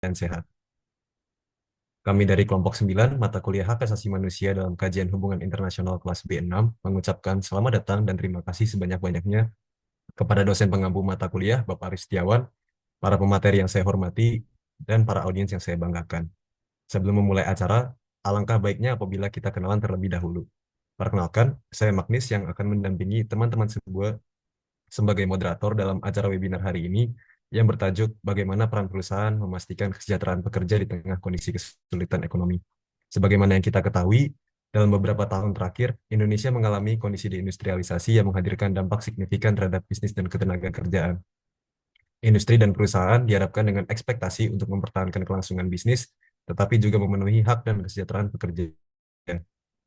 dan sehat. Kami dari kelompok 9 mata kuliah Hak Asasi Manusia dalam kajian hubungan internasional kelas B6 mengucapkan selamat datang dan terima kasih sebanyak-banyaknya kepada dosen pengampu mata kuliah Bapak Aris Setiawan, para pemateri yang saya hormati, dan para audiens yang saya banggakan. Sebelum memulai acara, alangkah baiknya apabila kita kenalan terlebih dahulu. Perkenalkan, saya Magnis yang akan mendampingi teman-teman sebuah sebagai moderator dalam acara webinar hari ini yang bertajuk Bagaimana Peran Perusahaan Memastikan Kesejahteraan Pekerja di Tengah Kondisi Kesulitan Ekonomi. Sebagaimana yang kita ketahui, dalam beberapa tahun terakhir, Indonesia mengalami kondisi deindustrialisasi yang menghadirkan dampak signifikan terhadap bisnis dan ketenagakerjaan. Industri dan perusahaan diharapkan dengan ekspektasi untuk mempertahankan kelangsungan bisnis, tetapi juga memenuhi hak dan kesejahteraan pekerja.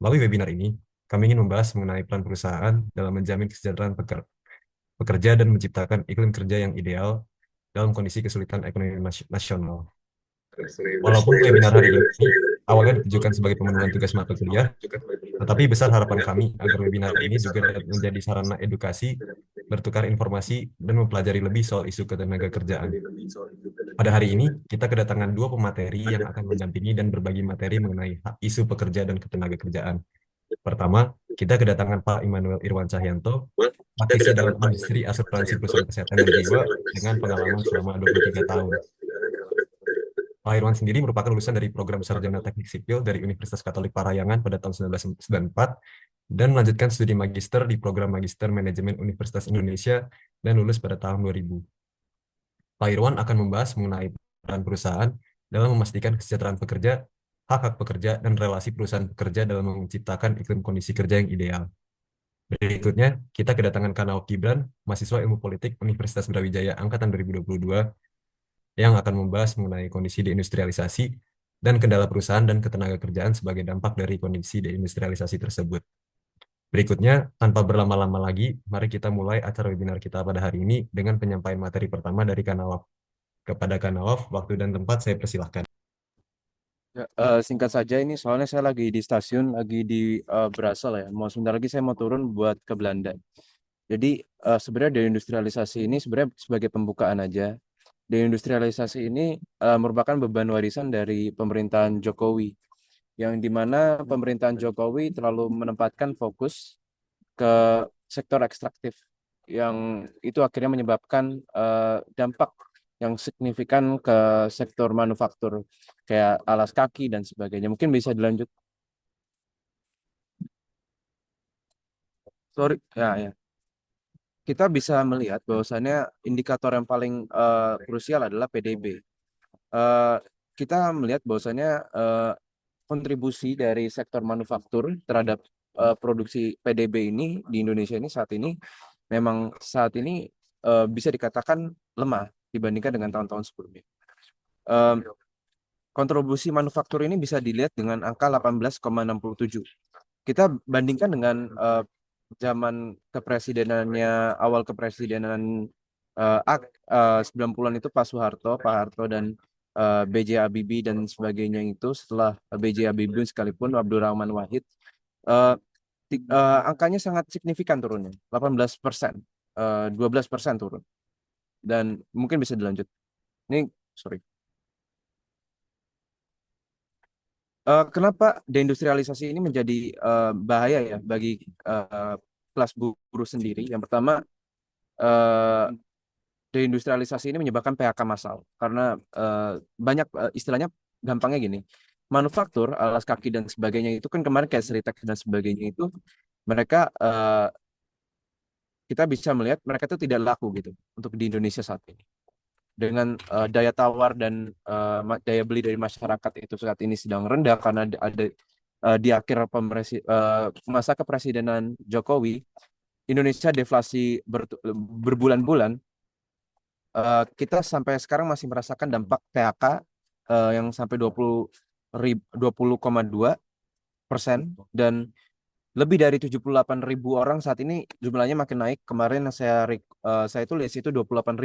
Melalui webinar ini, kami ingin membahas mengenai peran perusahaan dalam menjamin kesejahteraan pekerja dan menciptakan iklim kerja yang ideal dalam kondisi kesulitan ekonomi nasional. Walaupun webinar hari ini awalnya ditujukan sebagai pemenuhan tugas mata kuliah, tetapi besar harapan kami agar webinar ini juga dapat menjadi sarana edukasi, bertukar informasi, dan mempelajari lebih soal isu ketenaga kerjaan. Pada hari ini, kita kedatangan dua pemateri yang akan mendampingi dan berbagi materi mengenai isu pekerja dan ketenaga kerjaan. Pertama, kita kedatangan Pak Immanuel Irwan Cahyanto, praktisi dalam industri asuransi perusahaan kesehatan dan jiwa dengan pengalaman selama 23 tahun. Pak Irwan sendiri merupakan lulusan dari program Sarjana Teknik Sipil dari Universitas Katolik Parahyangan pada tahun 1994 dan melanjutkan studi magister di program Magister Manajemen Universitas Indonesia dan lulus pada tahun 2000. Pak Irwan akan membahas mengenai peran perusahaan dalam memastikan kesejahteraan pekerja, hak-hak pekerja, dan relasi perusahaan pekerja dalam menciptakan iklim kondisi kerja yang ideal. Berikutnya, kita kedatangan Kanao Kibran, mahasiswa ilmu politik Universitas Brawijaya Angkatan 2022, yang akan membahas mengenai kondisi deindustrialisasi dan kendala perusahaan dan ketenaga kerjaan sebagai dampak dari kondisi deindustrialisasi tersebut. Berikutnya, tanpa berlama-lama lagi, mari kita mulai acara webinar kita pada hari ini dengan penyampaian materi pertama dari Kanawaf. Kepada Kanawaf, waktu dan tempat saya persilahkan. Ya, singkat saja ini soalnya saya lagi di stasiun, lagi di Brasel ya. Mau sebentar lagi saya mau turun buat ke Belanda. Jadi sebenarnya deindustrialisasi ini sebenarnya sebagai pembukaan aja. Deindustrialisasi ini merupakan beban warisan dari pemerintahan Jokowi, yang dimana pemerintahan Jokowi terlalu menempatkan fokus ke sektor ekstraktif, yang itu akhirnya menyebabkan dampak yang signifikan ke sektor manufaktur kayak alas kaki dan sebagainya. Mungkin bisa dilanjut. Sorry, ya, ya. Kita bisa melihat bahwasannya indikator yang paling krusial adalah PDB. Eh, kita melihat bahwasannya kontribusi dari sektor manufaktur terhadap produksi PDB ini di Indonesia ini saat ini bisa dikatakan lemah dibandingkan dengan tahun-tahun sebelumnya. Em, Kontribusi manufaktur ini bisa dilihat dengan angka 18,67. Kita bandingkan dengan zaman kepresidenannya, awal kepresidenan 90-an itu Pak Soeharto, Pak Harto, dan B.J. Habibie dan sebagainya. Itu setelah B.J. Habibie sekalipun Abdurrahman Wahid, eh, angkanya sangat signifikan turunnya, 18%, 12% turun. Dan mungkin bisa dilanjut. Ini, sorry. Kenapa deindustrialisasi ini menjadi bahaya ya bagi kelas buruh sendiri? Yang pertama, eh, deindustrialisasi ini menyebabkan PHK massal karena banyak istilahnya, gampangnya gini, manufaktur alas kaki dan sebagainya itu kan kemarin kayak Sritex dan sebagainya itu mereka kita bisa melihat mereka itu tidak laku gitu untuk di Indonesia saat ini, dengan daya tawar dan daya beli dari masyarakat itu saat ini sedang rendah karena ada di akhir masa kepresidenan Jokowi, Indonesia deflasi berbulan-bulan. Kita sampai sekarang masih merasakan dampak PHK yang sampai 20,2%, dan lebih dari 78.000 orang saat ini jumlahnya makin naik. Kemarin saya itu lihat itu 78.000.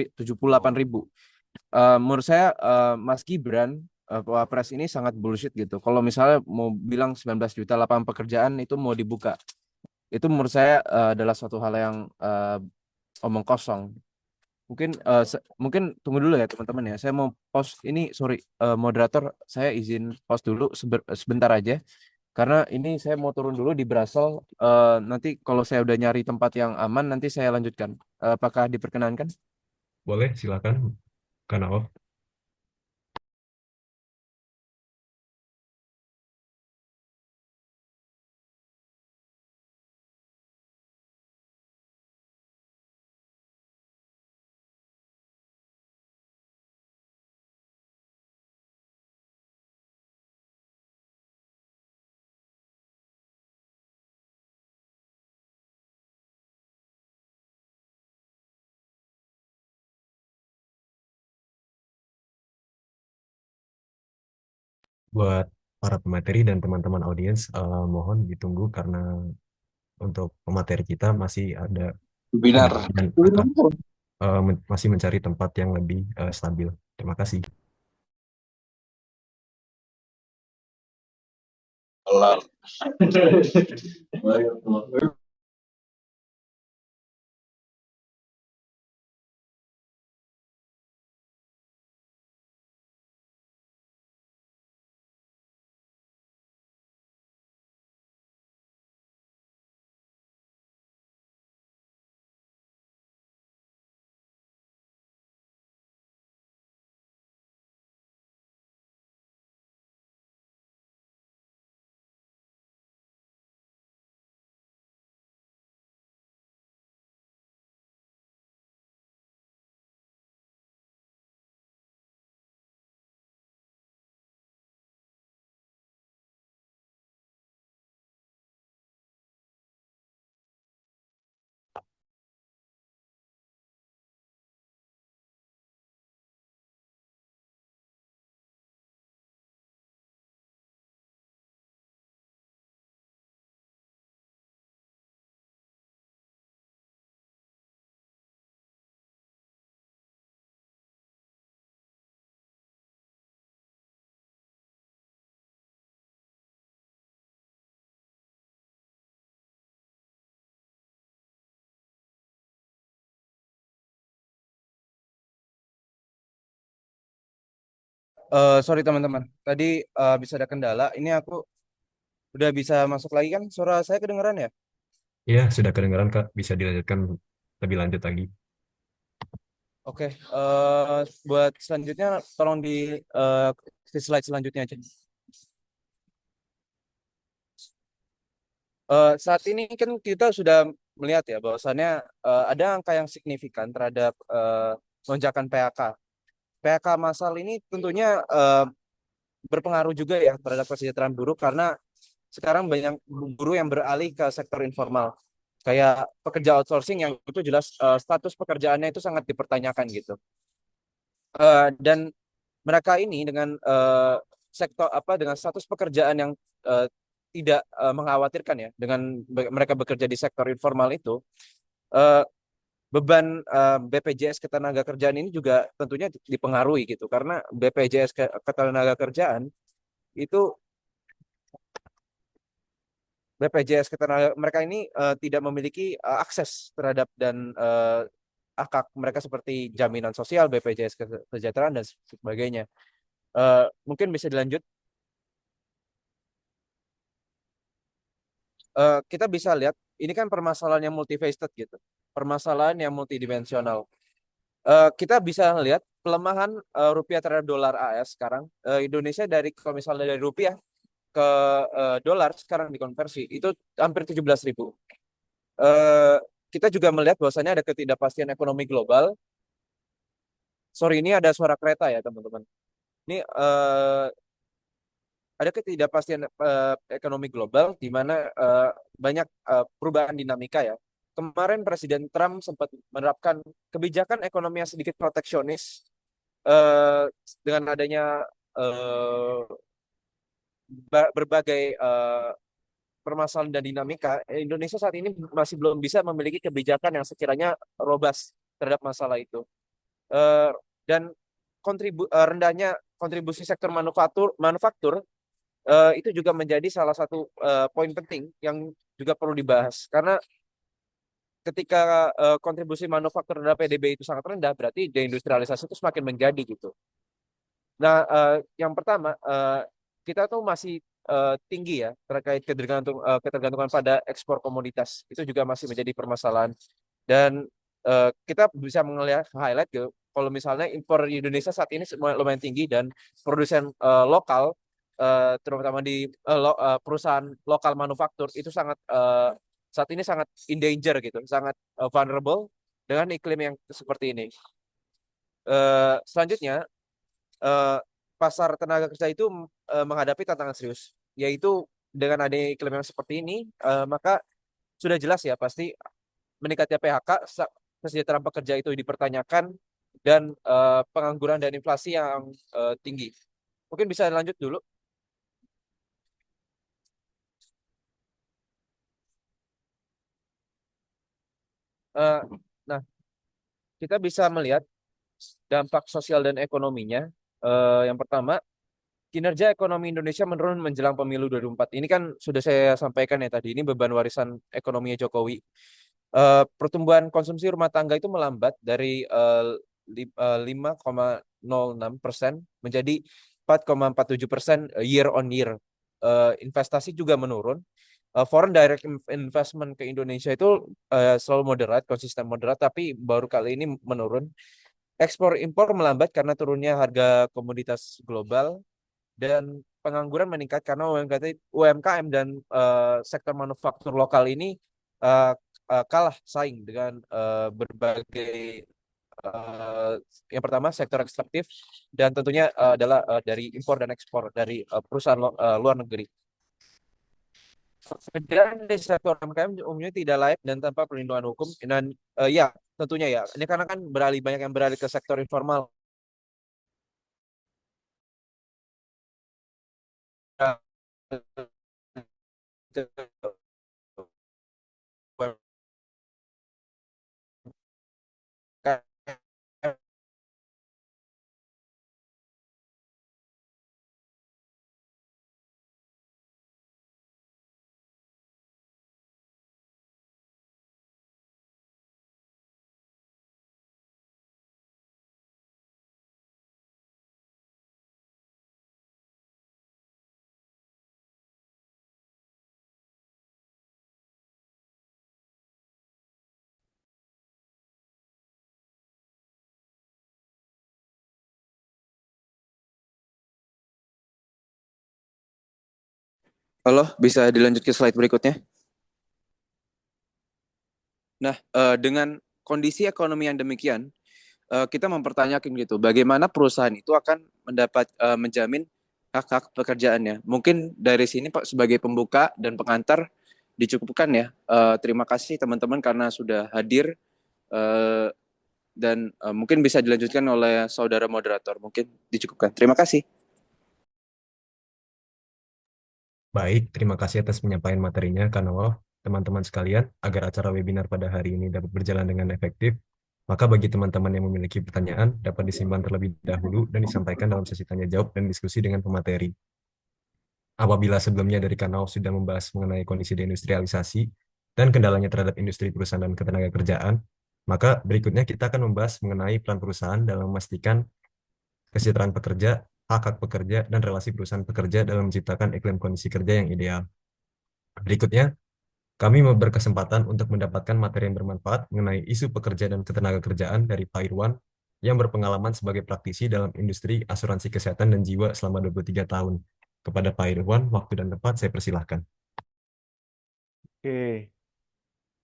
Menurut saya Mas Gibran, Wapres ini sangat bullshit gitu. Kalau misalnya mau bilang 19 juta lapangan pekerjaan itu mau dibuka, itu menurut saya adalah suatu hal yang omong kosong. Mungkin tunggu dulu ya teman-teman ya. Saya mau pause ini, sorry, moderator, saya izin pause dulu sebentar aja. Karena ini saya mau turun dulu di Brasel. Nanti kalau saya udah nyari tempat yang aman, nanti saya lanjutkan. Apakah diperkenankan? Boleh, silakan, Kak. Buat para pemateri dan teman-teman audiens, mohon ditunggu karena untuk pemateri kita masih ada Webinar. dan akan masih mencari tempat yang lebih stabil. Terima kasih. Kelar. Sorry teman-teman, tadi bisa ada kendala. Ini aku udah bisa masuk lagi kan? Suara saya kedengeran ya? Ya, sudah kedengaran, Kak. Bisa dilanjutkan lebih lanjut lagi. Oke, buat selanjutnya tolong di slide selanjutnya aja. Saat ini kan kita sudah melihat ya bahwasannya ada angka yang signifikan terhadap lonjakan PHK. PHK massal ini tentunya berpengaruh juga ya terhadap kesejahteraan buruh karena sekarang banyak buruh yang beralih ke sektor informal. Kayak pekerja outsourcing yang itu jelas status pekerjaannya itu sangat dipertanyakan gitu. Dan mereka ini dengan sektor apa dengan status pekerjaan yang eh, tidak mengkhawatirkan ya dengan mereka bekerja di sektor informal itu eh, beban BPJS Ketenagakerjaan ini juga tentunya dipengaruhi gitu karena BPJS Ketenagakerjaan itu BPJS Ketenaga mereka ini tidak memiliki akses terhadap dan hak mereka seperti jaminan sosial, BPJS Kesejahteraan dan sebagainya. Mungkin bisa dilanjut. Kita bisa lihat ini kan permasalahan yang multifaceted gitu, permasalahan yang multidimensional. Kita bisa lihat pelemahan rupiah terhadap dolar AS sekarang. Indonesia dari kalau misalnya dari rupiah ke dolar sekarang dikonversi itu hampir 17.000. Eh, kita juga melihat bahwasannya ada ketidakpastian ekonomi global. Sorry, ini ada suara kereta ya teman-teman. Ini ada ketidakpastian ekonomi global di mana banyak perubahan dinamika ya. Kemarin Presiden Trump sempat menerapkan kebijakan ekonomi yang sedikit proteksionis eh, dengan adanya eh, berbagai permasalahan dan dinamika. Indonesia saat ini masih belum bisa memiliki kebijakan yang sekiranya robust terhadap masalah itu. Eh, dan rendahnya kontribusi sektor manufaktur itu juga menjadi salah satu poin penting yang juga perlu dibahas karena ketika kontribusi manufaktur terhadap PDB itu sangat rendah, berarti deindustrialisasi itu semakin menjadi gitu. Nah, yang pertama, kita tuh masih tinggi ya terkait ketergantungan pada ekspor komoditas. Itu juga masih menjadi permasalahan. Dan kita bisa melihat highlight gitu, kalau misalnya impor Indonesia saat ini lumayan tinggi dan produsen lokal, terutama di perusahaan lokal manufaktur itu sangat saat ini sangat in danger gitu, sangat vulnerable dengan iklim yang seperti ini. Selanjutnya, eh, pasar tenaga kerja itu menghadapi tantangan serius, yaitu dengan adanya iklim yang seperti ini, maka sudah jelas ya pasti meningkatnya PHK, kesejahteraan pekerja itu dipertanyakan, dan pengangguran dan inflasi yang tinggi. Mungkin bisa lanjut dulu. Eh, nah, kita bisa melihat dampak sosial dan ekonominya. Yang pertama, kinerja ekonomi Indonesia menurun menjelang pemilu 2024. Ini kan sudah saya sampaikan ya tadi, ini beban warisan ekonominya Jokowi. Pertumbuhan konsumsi rumah tangga itu melambat dari 5,06% menjadi 4,47% year on year. Investasi juga menurun. Foreign direct investment ke Indonesia itu selalu moderat, konsisten moderat, tapi baru kali ini menurun. Ekspor impor melambat karena turunnya harga komoditas global, dan pengangguran meningkat karena UMKM dan sektor manufaktur lokal ini eh, kalah saing dengan berbagai eh, yang pertama sektor ekstraktif, dan tentunya adalah dari impor dan ekspor dari perusahaan luar negeri. Pekerjaan di sektor UMKM umumnya tidak layak dan tanpa perlindungan hukum, dan ya tentunya ya ini karena kan banyak yang beralih ke sektor informal. Halo, bisa dilanjut ke slide berikutnya? Nah, dengan kondisi ekonomi yang demikian, kita mempertanyakan gitu, bagaimana perusahaan itu akan menjamin hak-hak pekerjaannya. Mungkin dari sini Pak sebagai pembuka dan pengantar dicukupkan ya. Terima kasih teman-teman karena sudah hadir, eh, dan mungkin bisa dilanjutkan oleh saudara moderator. Mungkin dicukupkan. Terima kasih. Baik, terima kasih atas penyampaian materinya, Kanawal. Teman-teman sekalian, agar acara webinar pada hari ini dapat berjalan dengan efektif, maka bagi teman-teman yang memiliki pertanyaan, dapat disimpan terlebih dahulu dan disampaikan dalam sesi tanya-jawab dan diskusi dengan pemateri. Apabila sebelumnya dari Kanal sudah membahas mengenai kondisi deindustrialisasi dan kendalanya terhadap industri perusahaan dan ketenagakerjaan, maka berikutnya kita akan membahas mengenai peran perusahaan dalam memastikan kesejahteraan pekerja, hak-hak pekerja, dan relasi perusahaan pekerja dalam menciptakan iklim kondisi kerja yang ideal. Berikutnya, kami berkesempatan untuk mendapatkan materi yang bermanfaat mengenai isu pekerja dan ketenagakerjaan dari Pak Irwan yang berpengalaman sebagai praktisi dalam industri asuransi kesehatan dan jiwa selama 23 tahun. Kepada Pak Irwan, waktu dan tempat saya persilahkan. Oke,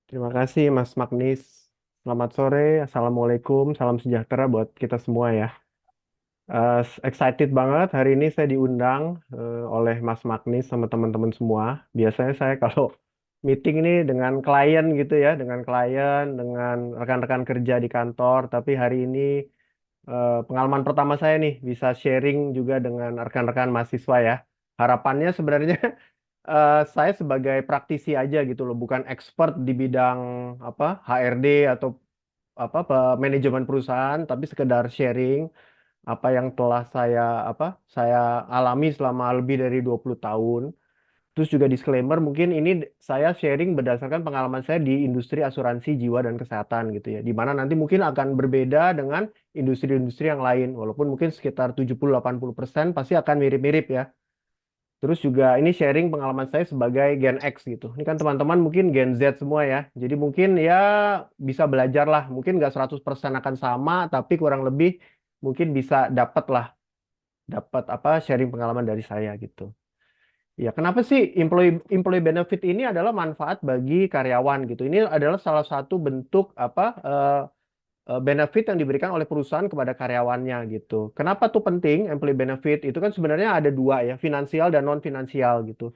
terima kasih Mas Magnis. Selamat sore, Assalamualaikum, salam sejahtera buat kita semua ya. Excited banget hari ini saya diundang oleh Mas Magnis sama teman-teman semua. Biasanya saya kalau meeting ini dengan klien gitu ya, dengan klien, dengan rekan-rekan kerja di kantor. Tapi hari ini pengalaman pertama saya nih bisa sharing juga dengan rekan-rekan mahasiswa ya. Harapannya sebenarnya saya sebagai praktisi aja gitu loh, bukan expert di bidang apa HRD atau manajemen perusahaan, tapi sekedar sharing apa yang telah saya alami selama lebih dari 20 tahun. Terus juga disclaimer, mungkin ini saya sharing berdasarkan pengalaman saya di industri asuransi jiwa dan kesehatan gitu ya. Di mana nanti mungkin akan berbeda dengan industri-industri yang lain. Walaupun mungkin sekitar 70-80% pasti akan mirip-mirip ya. Terus juga ini sharing pengalaman saya sebagai Gen X gitu. Ini kan teman-teman mungkin Gen Z semua ya. Jadi mungkin ya bisa belajar lah. Mungkin nggak 100% akan sama, tapi kurang lebih mungkin bisa dapat lah. Dapat apa sharing pengalaman dari saya gitu. Ya, kenapa sih employee benefit ini adalah manfaat bagi karyawan gitu. Ini adalah salah satu bentuk benefit yang diberikan oleh perusahaan kepada karyawannya gitu. Kenapa tuh penting employee benefit? Itu kan sebenarnya ada dua ya, finansial dan non finansial gitu.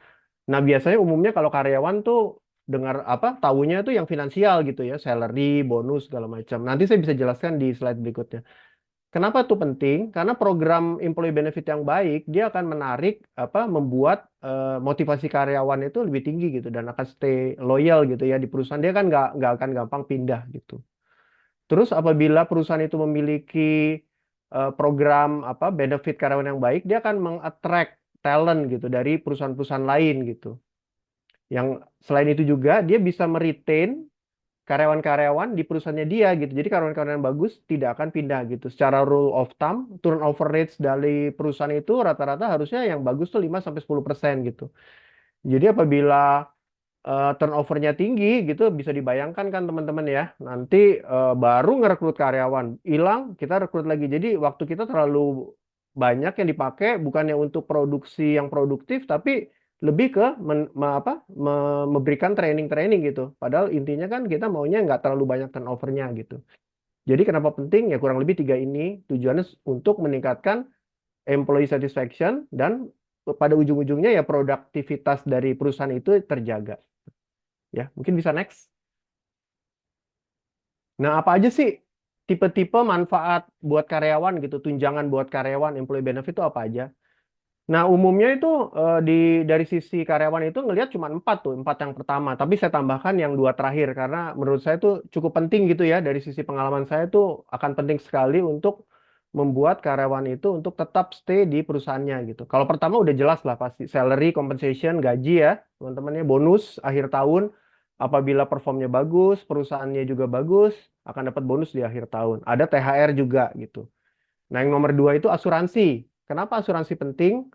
Nah, biasanya umumnya kalau karyawan tuh dengar apa, tahunya tuh yang finansial gitu ya, salary, bonus segala macam. Nanti saya bisa jelaskan di slide berikutnya. Kenapa itu penting? Karena program employee benefit yang baik, dia akan menarik apa, membuat motivasi karyawan itu lebih tinggi gitu dan akan stay loyal gitu ya di perusahaan. Dia kan nggak akan gampang pindah gitu. Terus apabila perusahaan itu memiliki program apa benefit karyawan yang baik, dia akan mengattract talent gitu dari perusahaan-perusahaan lain gitu. Yang selain itu juga dia bisa meretain karyawan-karyawan di perusahaannya dia gitu. Jadi karyawan-karyawan yang bagus tidak akan pindah gitu. Secara rule of thumb, turnover rates dari perusahaan itu rata-rata harusnya yang bagus tuh 5-10% gitu. Jadi apabila turnovernya tinggi gitu, bisa dibayangkan kan teman-teman ya. Nanti baru ngerekrut karyawan, hilang kita rekrut lagi. Jadi waktu kita terlalu banyak yang dipakai bukannya untuk produksi yang produktif, tapi lebih ke memberikan training-training gitu. Padahal intinya kan kita maunya nggak terlalu banyak turnovernya gitu. Jadi kenapa penting? Ya kurang lebih tiga ini tujuannya untuk meningkatkan employee satisfaction dan pada ujung-ujungnya ya produktivitas dari perusahaan itu terjaga. Ya, mungkin bisa next. Nah, apa aja sih tipe-tipe manfaat buat karyawan gitu, tunjangan buat karyawan, employee benefit itu apa aja? Nah, umumnya itu di dari sisi karyawan itu ngelihat cuma empat tuh, empat yang pertama. Tapi saya tambahkan yang dua terakhir karena menurut saya itu cukup penting gitu ya. Dari sisi pengalaman saya itu akan penting sekali untuk membuat karyawan itu untuk tetap stay di perusahaannya gitu. Kalau pertama udah jelas lah pasti salary, compensation, gaji ya, teman-teman ya, bonus akhir tahun. Apabila performnya bagus, perusahaannya juga bagus, akan dapat bonus di akhir tahun. Ada THR juga gitu. Nah, yang nomor dua itu asuransi. Kenapa asuransi penting?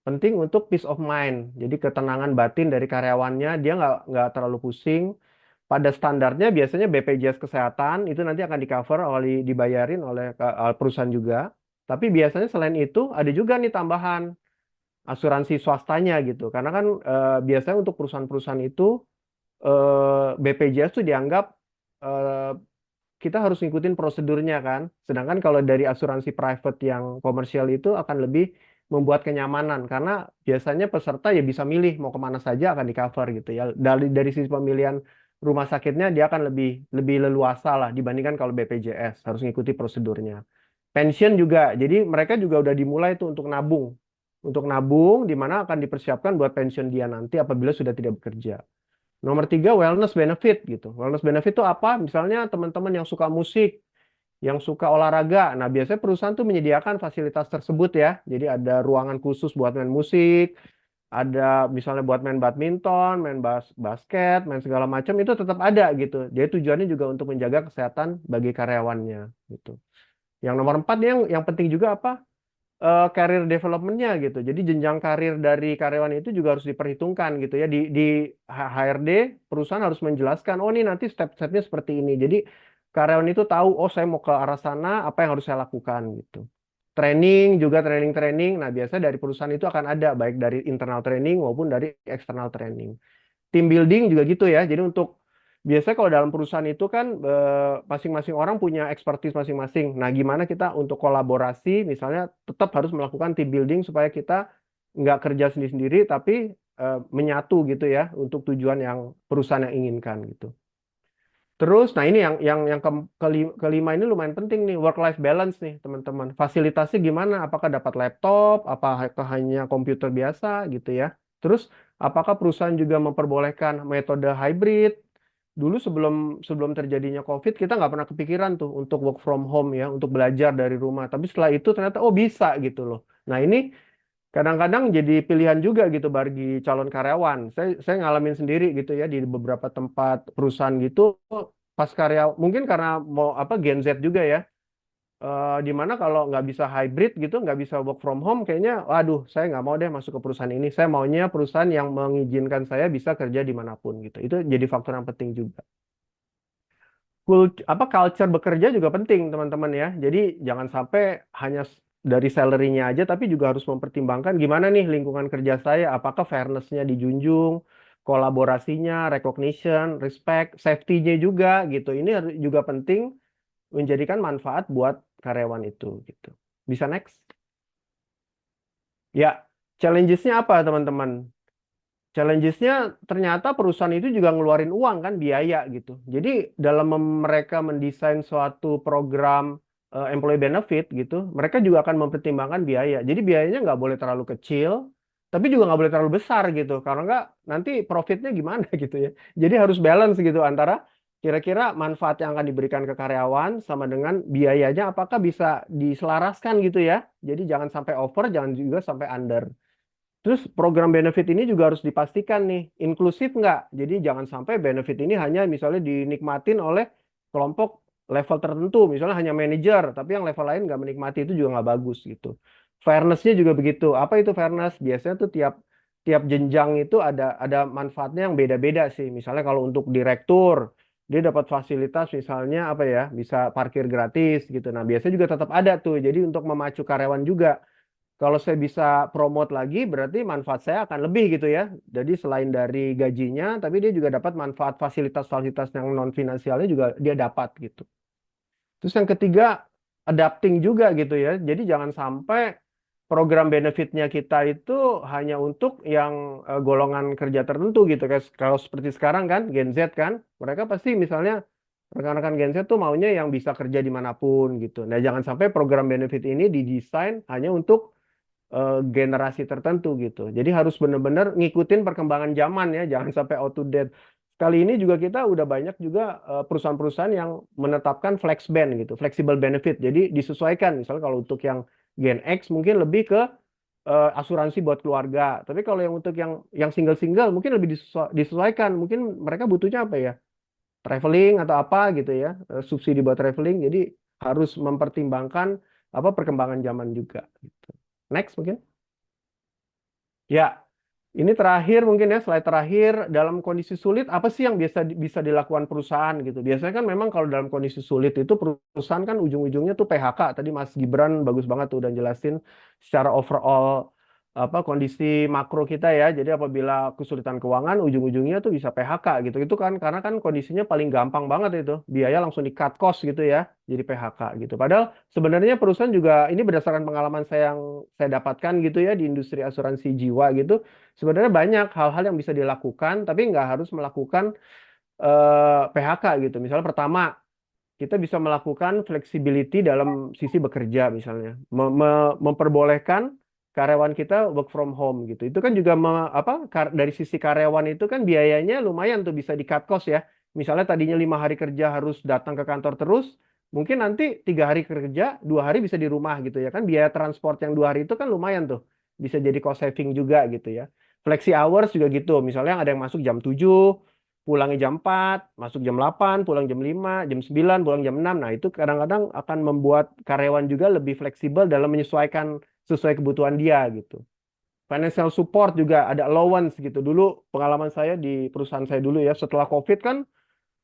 Penting untuk peace of mind. Jadi ketenangan batin dari karyawannya, dia nggak terlalu pusing. Pada standarnya biasanya BPJS Kesehatan itu nanti akan di-cover oleh dibayarin oleh perusahaan juga. Tapi biasanya selain itu ada juga nih tambahan asuransi swastanya gitu. Karena kan biasanya untuk perusahaan-perusahaan itu BPJS tuh dianggap eh, kita harus ngikutin prosedurnya kan. Sedangkan kalau dari asuransi private yang komersial itu akan lebih membuat kenyamanan karena biasanya peserta ya bisa milih mau kemana saja akan di cover gitu ya. Dari sisi pemilihan rumah sakitnya dia akan lebih lebih leluasa lah dibandingkan kalau BPJS harus ngikuti prosedurnya. Pensiun juga, jadi mereka juga udah dimulai tuh untuk nabung. Untuk nabung di mana akan dipersiapkan buat pensiun dia nanti apabila sudah tidak bekerja. Nomor tiga, wellness benefit gitu. Wellness benefit itu apa? Misalnya teman-teman yang suka musik, yang suka olahraga. Nah, biasanya perusahaan tuh menyediakan fasilitas tersebut ya. Jadi ada ruangan khusus buat main musik, ada misalnya buat main badminton, main basket, main segala macam itu tetap ada gitu. Dia tujuannya juga untuk menjaga kesehatan bagi karyawannya gitu. Yang nomor empat yang penting juga apa? Career development-nya gitu. Jadi jenjang karir dari karyawan itu juga harus diperhitungkan gitu ya. Di HRD perusahaan harus menjelaskan, oh ini nanti step-stepnya seperti ini. Jadi karyawan itu tahu, oh saya mau ke arah sana, apa yang harus saya lakukan gitu. Training juga training-training. Nah biasanya dari perusahaan itu akan ada baik dari internal training maupun dari external training. Team building juga gitu ya. Jadi untuk biasanya kalau dalam perusahaan itu kan masing-masing orang punya expertise masing-masing. Nah, gimana kita untuk kolaborasi, misalnya tetap harus melakukan team building supaya kita nggak kerja sendiri-sendiri, tapi menyatu gitu ya untuk tujuan yang perusahaan yang inginkan gitu. Terus, nah ini kelima ini lumayan penting nih, work-life balance nih teman-teman. Fasilitasnya gimana? Apakah dapat laptop? Apakah hanya komputer biasa gitu ya? Terus, apakah perusahaan juga memperbolehkan metode hybrid? Dulu sebelum sebelum terjadinya COVID, kita nggak pernah kepikiran tuh untuk work from home ya, untuk belajar dari rumah. Tapi setelah itu ternyata oh bisa gitu loh. Nah ini kadang-kadang jadi pilihan juga gitu bagi calon karyawan. Saya ngalamin sendiri gitu ya di beberapa tempat perusahaan gitu, pas karya mungkin karena mau apa Gen Z juga ya, di mana kalau nggak bisa hybrid gitu, nggak bisa work from home, kayaknya, waduh, saya nggak mau deh masuk ke perusahaan ini. Saya maunya perusahaan yang mengizinkan saya bisa kerja dimanapun gitu. Itu jadi faktor yang penting juga. Culture bekerja juga penting teman-teman ya. Jadi jangan sampai hanya dari salary-nya aja, tapi juga harus mempertimbangkan gimana nih lingkungan kerja saya, apakah fairness-nya dijunjung, kolaborasinya, recognition, respect, safety-nya juga gitu. Ini juga penting menjadikan manfaat buat karyawan itu gitu. Bisa next? Ya, challenges-nya apa teman-teman? Challenges-nya ternyata perusahaan itu juga ngeluarin uang kan, biaya gitu. Jadi dalam mereka mendesain suatu program employee benefit gitu, mereka juga akan mempertimbangkan biaya. Jadi biayanya nggak boleh terlalu kecil, tapi juga nggak boleh terlalu besar gitu. Karena nggak nanti profitnya gimana gitu ya. Jadi harus balance gitu antara kira-kira manfaat yang akan diberikan ke karyawan sama dengan biayanya apakah bisa diselaraskan gitu ya. Jadi jangan sampai over, jangan juga sampai under. Terus program benefit ini juga harus dipastikan nih, inklusif nggak? Jadi jangan sampai benefit ini hanya misalnya dinikmatin oleh kelompok level tertentu, misalnya hanya manajer, tapi yang level lain nggak menikmati, itu juga nggak bagus gitu. Fairness-nya juga begitu. Apa itu fairness? Biasanya tuh tiap tiap jenjang itu ada manfaatnya yang beda-beda sih. Misalnya kalau untuk direktur, dia dapat fasilitas misalnya apa ya, bisa parkir gratis gitu. Nah, biasanya juga tetap ada tuh. Jadi untuk memacu karyawan juga, kalau saya bisa promote lagi, berarti manfaat saya akan lebih gitu ya. Jadi selain dari gajinya, tapi dia juga dapat manfaat fasilitas-fasilitas yang non finansialnya juga dia dapat gitu. Terus yang ketiga, adapting juga gitu ya. Jadi jangan sampai program benefitnya kita itu hanya untuk yang golongan kerja tertentu gitu. Kayak kalau seperti sekarang kan, Gen Z kan, mereka pasti misalnya rekan-rekan Gen Z tuh maunya yang bisa kerja dimanapun gitu. Nah, jangan sampai program benefit ini didesain hanya untuk generasi tertentu gitu. Jadi harus benar-benar ngikutin perkembangan zaman ya, jangan sampai out to date. Kali ini juga kita udah banyak juga perusahaan-perusahaan yang menetapkan flex band gitu, flexible benefit. Jadi disesuaikan. Misalnya kalau untuk yang Gen X mungkin lebih ke asuransi buat keluarga. Tapi kalau yang untuk yang single-single mungkin lebih disesuaikan. Mungkin mereka butuhnya apa ya? Traveling atau apa gitu ya, subsidi buat traveling. Jadi harus mempertimbangkan apa perkembangan zaman juga gitu. Next mungkin. Ya, ini terakhir mungkin ya, slide terakhir, dalam kondisi sulit apa sih yang biasa bisa dilakukan perusahaan gitu. Biasanya kan memang kalau dalam kondisi sulit itu perusahaan kan ujung-ujungnya tuh PHK. Tadi Mas Gibran bagus banget tuh udah jelasin secara overall apa kondisi makro kita ya. Jadi apabila kesulitan keuangan ujung-ujungnya tuh bisa PHK gitu. Itu kan karena kan kondisinya paling gampang banget itu. Biaya langsung di-cut cost gitu ya. Jadi PHK gitu. Padahal sebenarnya perusahaan juga ini berdasarkan pengalaman saya yang saya dapatkan gitu ya di industri asuransi jiwa gitu. Sebenarnya banyak hal-hal yang bisa dilakukan, tapi nggak harus melakukan PHK gitu. Misalnya pertama, kita bisa melakukan flexibility dalam sisi bekerja misalnya, memperbolehkan karyawan kita work from home gitu. Itu kan juga dari sisi karyawan itu kan biayanya lumayan tuh bisa di cut cost ya. Misalnya tadinya 5 hari kerja harus datang ke kantor terus, mungkin nanti 3 hari kerja, 2 hari bisa di rumah gitu ya kan. Biaya transport yang 2 hari itu kan lumayan tuh, bisa jadi cost saving juga gitu ya. Flexi hours juga gitu. Misalnya ada yang masuk jam 7, pulangnya jam 4, masuk jam 8, pulang jam 5, jam 9, pulang jam 6. Nah, itu kadang-kadang akan membuat karyawan juga lebih fleksibel dalam menyesuaikan sesuai kebutuhan dia gitu. Financial support juga ada allowance gitu. Dulu pengalaman saya di perusahaan saya dulu ya, setelah COVID kan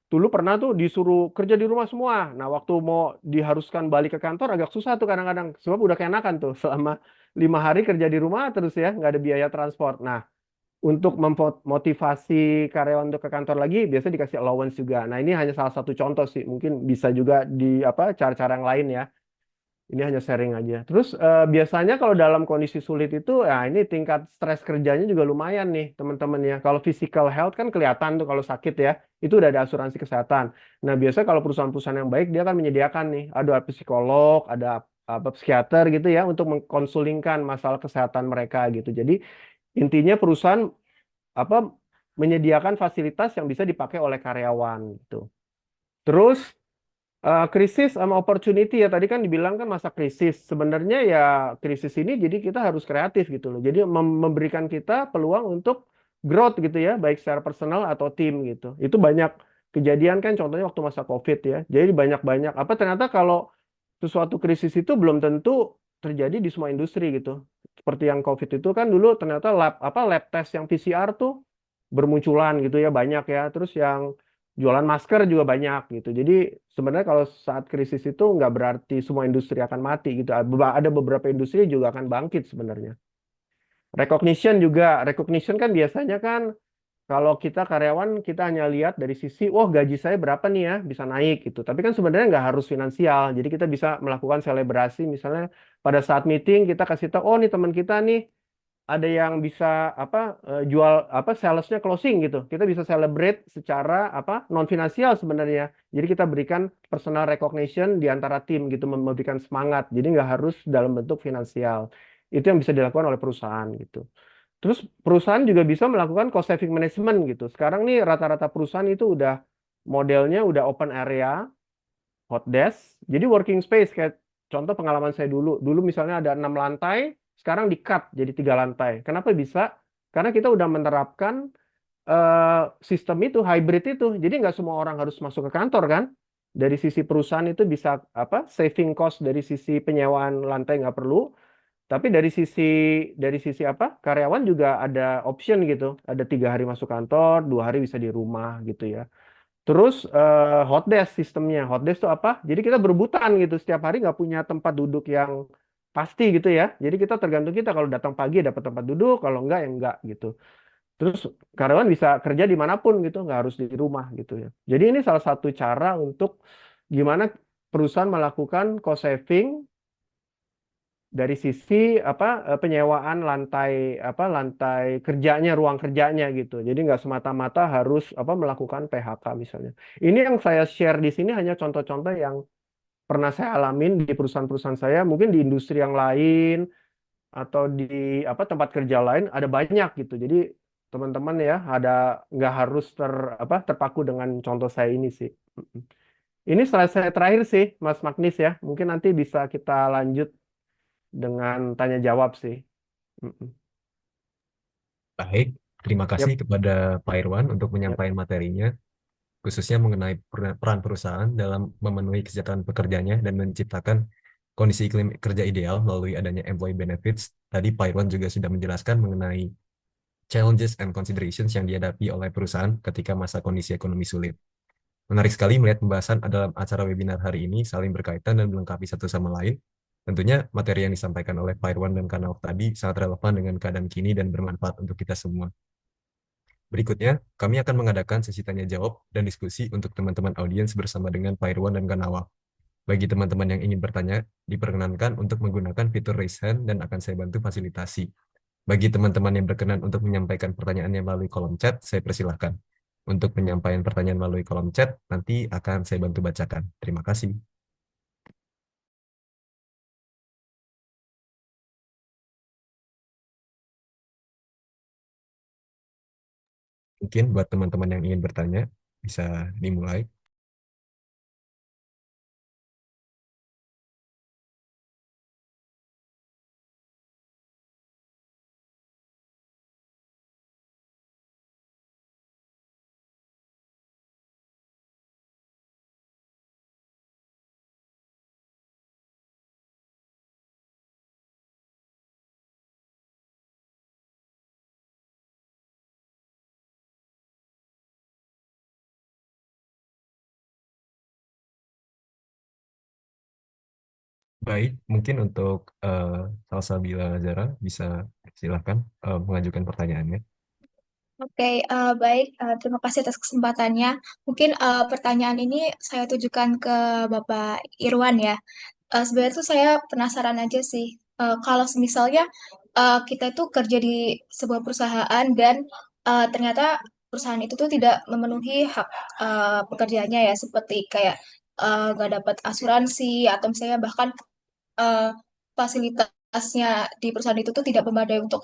dulu pernah tuh disuruh kerja di rumah semua. Nah, waktu mau diharuskan balik ke kantor agak susah tuh kadang-kadang. Sebab udah keenakan tuh selama 5 hari kerja di rumah terus ya, nggak ada biaya transport. Nah, untuk memotivasi karyawan untuk ke kantor lagi, biasanya dikasih allowance juga. Nah, ini hanya salah satu contoh sih. Mungkin bisa juga di apa cara-cara yang lain ya. Ini hanya sharing aja. Terus biasanya kalau dalam kondisi sulit itu, ya ini tingkat stres kerjanya juga lumayan nih teman-teman ya. Kalau physical health kan kelihatan tuh kalau sakit ya, itu udah ada asuransi kesehatan. Nah biasanya kalau perusahaan-perusahaan yang baik dia akan menyediakan nih, ada psikolog, ada apa psikiater gitu ya untuk mengkonsulingkan masalah kesehatan mereka gitu. Jadi intinya perusahaan apa menyediakan fasilitas yang bisa dipakai oleh karyawan gitu. Terus Krisis sama opportunity ya tadi kan dibilang kan masa krisis. Sebenarnya ya krisis ini jadi kita harus kreatif gitu loh. Jadi memberikan kita peluang untuk growth gitu ya, baik secara personal atau tim gitu. Itu banyak kejadian kan contohnya waktu masa COVID ya. Jadi banyak-banyak apa ternyata kalau sesuatu krisis itu belum tentu terjadi di semua industri gitu. Seperti yang COVID itu kan dulu ternyata lab test yang PCR tuh bermunculan gitu ya banyak ya. Terus yang jualan masker juga banyak gitu. Jadi sebenarnya kalau saat krisis itu nggak berarti semua industri akan mati gitu. Ada beberapa industri juga akan bangkit sebenarnya. Recognition kan biasanya kan kalau kita karyawan kita hanya lihat dari sisi, oh gaji saya berapa nih ya bisa naik gitu. Tapi kan sebenarnya nggak harus finansial. Jadi kita bisa melakukan selebrasi misalnya pada saat meeting kita kasih tahu, oh nih teman kita nih ada yang bisa apa jual apa salesnya closing gitu. Kita bisa celebrate secara apa non finansial sebenarnya. Jadi kita berikan personal recognition di antara tim gitu, memberikan semangat. Jadi nggak harus dalam bentuk finansial. Itu yang bisa dilakukan oleh perusahaan gitu. Terus perusahaan juga bisa melakukan cost saving management gitu. Sekarang nih rata-rata perusahaan itu udah modelnya udah open area, hot desk. Jadi working space kayak contoh pengalaman saya dulu. Dulu misalnya ada 6 lantai, sekarang di-cut jadi 3 lantai. Kenapa bisa? Karena kita udah menerapkan sistem itu hybrid itu. Jadi nggak semua orang harus masuk ke kantor kan. Dari sisi perusahaan itu bisa apa saving cost dari sisi penyewaan lantai nggak perlu. Tapi dari sisi apa karyawan juga ada option gitu. Ada 3 hari masuk kantor, 2 hari bisa di rumah gitu ya. Terus hot desk sistemnya. Hot desk itu apa? Jadi kita berebutan gitu. Setiap hari nggak punya tempat duduk yang pasti gitu ya. Jadi kita tergantung kita kalau datang pagi dapat tempat duduk, kalau enggak ya enggak gitu. Terus karyawan bisa kerja dimanapun gitu, nggak harus di rumah gitu ya. Jadi ini salah satu cara untuk gimana perusahaan melakukan cost saving dari sisi apa penyewaan lantai kerjanya ruang kerjanya gitu. Jadi nggak semata-mata harus apa melakukan PHK misalnya. Ini yang saya share di sini hanya contoh-contoh yang pernah saya alamin di perusahaan-perusahaan saya, mungkin di industri yang lain atau di apa tempat kerja lain ada banyak gitu. Jadi teman-teman ya ada nggak harus terpaku dengan contoh saya ini sih. Ini slide saya terakhir sih, Mas Magnis ya. Mungkin nanti bisa kita lanjut dengan tanya jawab sih. Mm-mm. Baik, terima kasih Yap, kepada Pak Irwan untuk yap. menyampaikan materinya, khususnya mengenai peran perusahaan dalam memenuhi kesejahteraan pekerjanya dan menciptakan kondisi iklim kerja ideal melalui adanya employee benefits. Tadi Pak Irwan juga sudah menjelaskan mengenai challenges and considerations yang dihadapi oleh perusahaan ketika masa kondisi ekonomi sulit. Menarik sekali melihat pembahasan dalam acara webinar hari ini saling berkaitan dan melengkapi satu sama lain. Tentunya materi yang disampaikan oleh Pak Irwan dan Kanal tadi sangat relevan dengan keadaan kini dan bermanfaat untuk kita semua. Berikutnya, kami akan mengadakan sesi tanya jawab dan diskusi untuk teman-teman audiens bersama dengan Pak Irwan dan Kanawal. Bagi teman-teman yang ingin bertanya, diperkenankan untuk menggunakan fitur raise hand dan akan saya bantu fasilitasi. Bagi teman-teman yang berkenan untuk menyampaikan pertanyaannya melalui kolom chat, saya persilahkan. Untuk penyampaian pertanyaan melalui kolom chat, nanti akan saya bantu bacakan. Terima kasih. Mungkin buat teman-teman yang ingin bertanya, bisa dimulai. Baik, mungkin untuk Salsabila Zara bisa silahkan mengajukan pertanyaannya. Oke, baik. Terima kasih atas kesempatannya. Mungkin pertanyaan ini saya tujukan ke Bapak Irwan ya. Sebenarnya tuh saya penasaran aja sih. Kalau misalnya kita itu kerja di sebuah perusahaan dan ternyata perusahaan itu tuh tidak memenuhi hak pekerjaannya ya, seperti kayak nggak dapat asuransi atau misalnya bahkan eh, fasilitasnya di perusahaan itu tuh tidak memadai untuk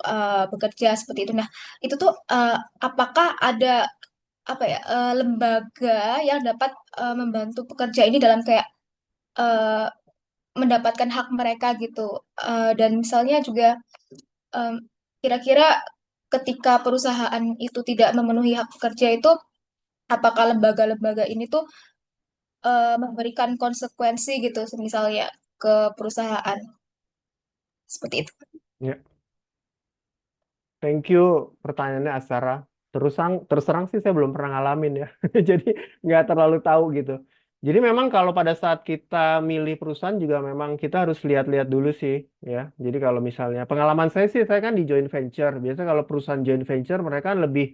bekerja seperti itu. Nah, itu tuh apakah ada apa ya, lembaga yang dapat membantu pekerja ini dalam kayak eh, mendapatkan hak mereka gitu. Dan misalnya juga em, kira-kira ketika perusahaan itu tidak memenuhi hak pekerja itu, apakah lembaga-lembaga ini tuh memberikan konsekuensi gitu, misalnya ke perusahaan seperti itu. Ya, thank you pertanyaannya Asara. Terus terang sih saya belum pernah ngalamin ya, jadi nggak terlalu tahu gitu. Jadi memang kalau pada saat kita milih perusahaan juga memang kita harus lihat-lihat dulu sih ya. Jadi kalau misalnya pengalaman saya sih, saya kan di joint venture. Biasanya kalau perusahaan joint venture mereka lebih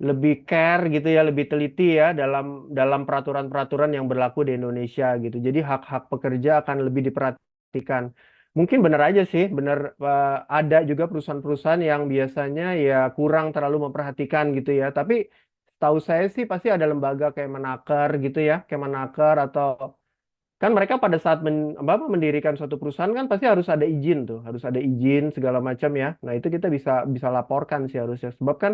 lebih care gitu ya, lebih teliti ya dalam dalam peraturan-peraturan yang berlaku di Indonesia gitu. Jadi hak-hak pekerja akan lebih diperhatikan. Mungkin benar aja sih, benar, ada juga perusahaan-perusahaan yang biasanya ya kurang terlalu memperhatikan gitu ya. Tapi tahu saya sih pasti ada lembaga kayak Menaker gitu ya, kayak Menaker atau kan mereka pada saat mendirikan suatu perusahaan kan pasti harus ada izin tuh, harus ada izin segala macam ya. Nah, itu kita bisa bisa laporkan sih harusnya. Sebab kan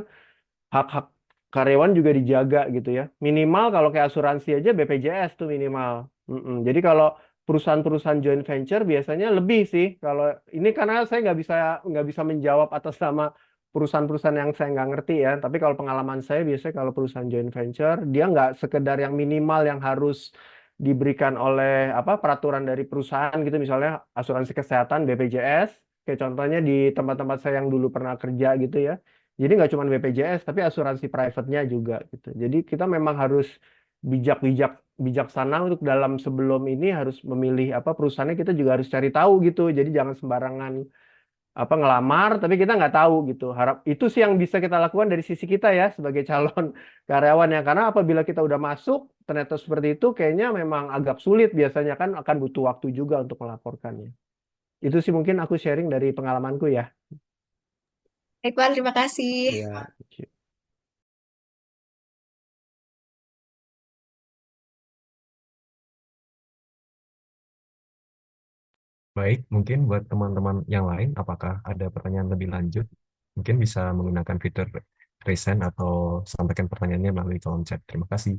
hak-hak karyawan juga dijaga gitu ya. Minimal kalau kayak asuransi aja BPJS tuh minimal. Jadi kalau perusahaan-perusahaan joint venture biasanya lebih sih. Kalau ini karena saya nggak bisa menjawab atas nama perusahaan-perusahaan yang saya nggak ngerti ya. Tapi kalau pengalaman saya biasanya kalau perusahaan joint venture dia nggak sekedar yang minimal yang harus diberikan oleh apa peraturan dari perusahaan gitu, misalnya asuransi kesehatan BPJS kayak contohnya di tempat-tempat saya yang dulu pernah kerja gitu ya. Jadi nggak cuma BPJS, tapi asuransi private-nya juga gitu. Jadi kita memang harus bijaksana untuk dalam sebelum ini harus memilih apa perusahaannya, kita juga harus cari tahu gitu. Jadi jangan sembarangan apa ngelamar, tapi kita nggak tahu gitu. Harap itu sih yang bisa kita lakukan dari sisi kita ya sebagai calon karyawan ya. Karena apabila kita udah masuk ternyata seperti itu, kayaknya memang agak sulit biasanya kan akan butuh waktu juga untuk melaporkannya. Itu sih mungkin aku sharing dari pengalamanku ya. Baik, Pak, terima kasih. Ya. Baik, mungkin buat teman-teman yang lain, apakah ada pertanyaan lebih lanjut? Mungkin bisa menggunakan fitur raise hand atau sampaikan pertanyaannya melalui kolom chat. Terima kasih.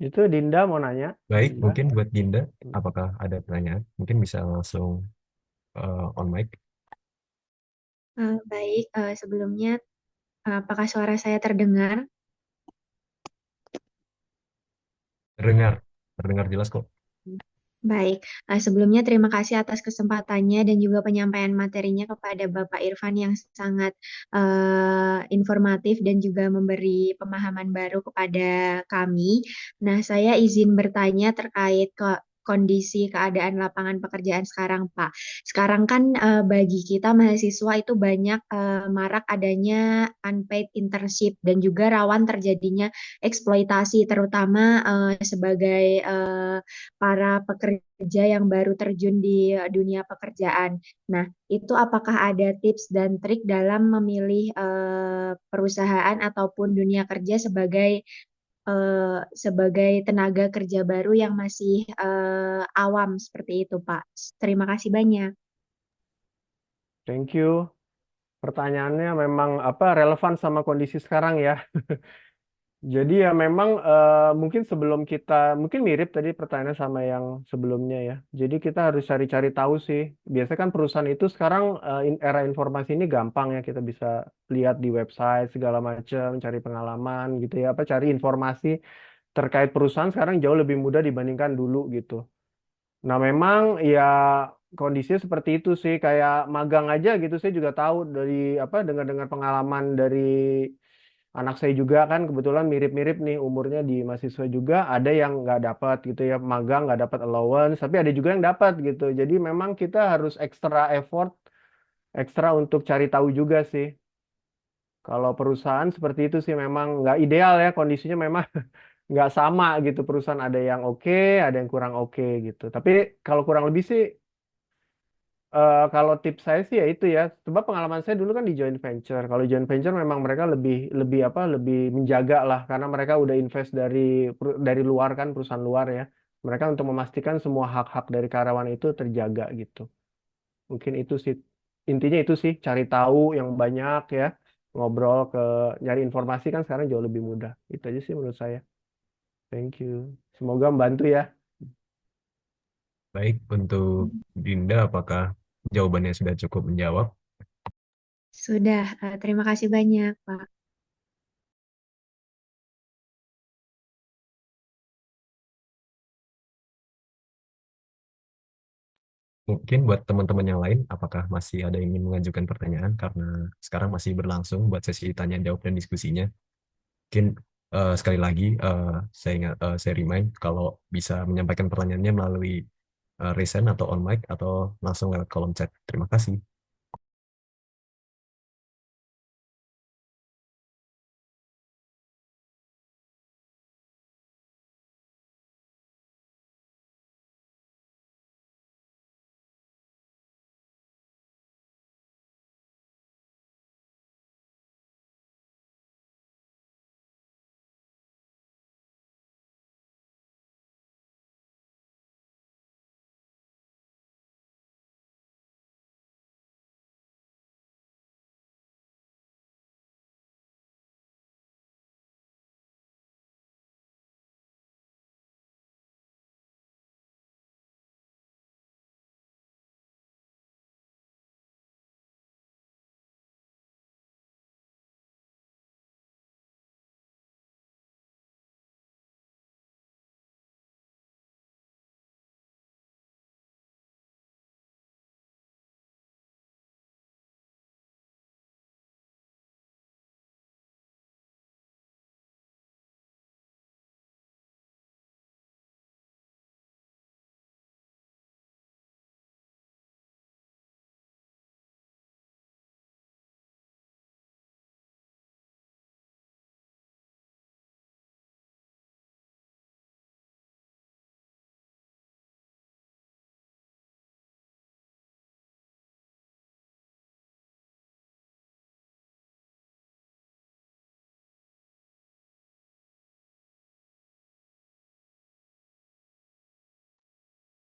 Itu Dinda mau nanya. Baik, Dinda. mungkin buat Dinda, apakah ada pertanyaan? Mungkin bisa langsung on mic. Baik, sebelumnya apakah suara saya terdengar? Terdengar, terdengar jelas kok. Baik, sebelumnya terima kasih atas kesempatannya dan juga penyampaian materinya kepada Bapak Irfan yang sangat informatif dan juga memberi pemahaman baru kepada kami. Nah, saya izin bertanya terkait kondisi keadaan lapangan pekerjaan sekarang, Pak. Sekarang kan bagi kita mahasiswa itu banyak marak adanya unpaid internship dan juga rawan terjadinya eksploitasi, terutama sebagai para pekerja yang baru terjun di dunia pekerjaan. Nah, itu apakah ada tips dan trik dalam memilih perusahaan ataupun dunia kerja sebagai tenaga kerja baru yang masih awam seperti itu, Pak? Terima kasih banyak. Thank you. Pertanyaannya memang apa relevan sama kondisi sekarang ya. Jadi ya memang mungkin sebelum kita mungkin mirip tadi pertanyaan sama yang sebelumnya ya. Jadi kita harus cari-cari tahu sih. Biasanya kan perusahaan itu sekarang era informasi ini gampang ya, kita bisa lihat di website segala macam, cari pengalaman gitu ya, apa cari informasi terkait perusahaan sekarang jauh lebih mudah dibandingkan dulu gitu. Nah, memang ya kondisinya seperti itu sih, kayak magang aja gitu. Saya juga tahu dari apa dengar-dengar pengalaman dari anak saya juga kan kebetulan mirip-mirip nih umurnya di mahasiswa juga, ada yang nggak dapat gitu ya magang, nggak dapat allowance, tapi ada juga yang dapat gitu. Jadi memang kita harus extra effort, ekstra untuk cari tahu juga sih. Kalau perusahaan seperti itu sih memang nggak ideal ya kondisinya, memang nggak sama gitu perusahaan, ada yang oke, ada yang kurang oke gitu. Tapi kalau kurang lebih sih, kalau tips saya sih ya itu ya, sebab pengalaman saya dulu kan di joint venture. Kalau joint venture memang mereka lebih lebih apa, lebih menjaga lah, karena mereka udah invest dari luar kan, perusahaan luar ya. Mereka untuk memastikan semua hak-hak dari karyawan itu terjaga gitu. Mungkin itu sih intinya, itu sih cari tahu yang banyak ya, ngobrol nyari informasi kan sekarang jauh lebih mudah. Itu aja sih menurut saya. Thank you. Semoga membantu ya. Baik, untuk Dinda, apakah jawabannya sudah cukup menjawab? Sudah, terima kasih banyak, Pak. Mungkin buat teman-teman yang lain, apakah masih ada yang ingin mengajukan pertanyaan? Karena sekarang masih berlangsung buat sesi tanya jawab dan diskusinya. Mungkin sekali lagi saya remind kalau bisa menyampaikan pertanyaannya melalui raise hand atau on mic atau langsung lewat kolom chat. Terima kasih.